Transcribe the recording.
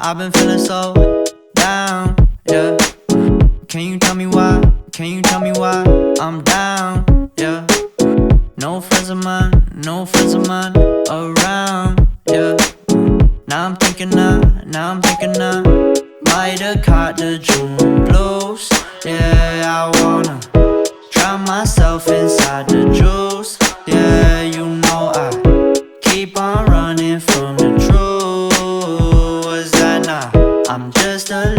I've been feeling so down, yeah. Can you tell me why? Can you tell me why I'm down, yeah? No friends of mine around, yeah. Now I'm thinking I might have caught the June blues. Yeah, I wanna drown myself inside the juice. Yeah, you know I keep on running from the truth. Was that not? I'm just a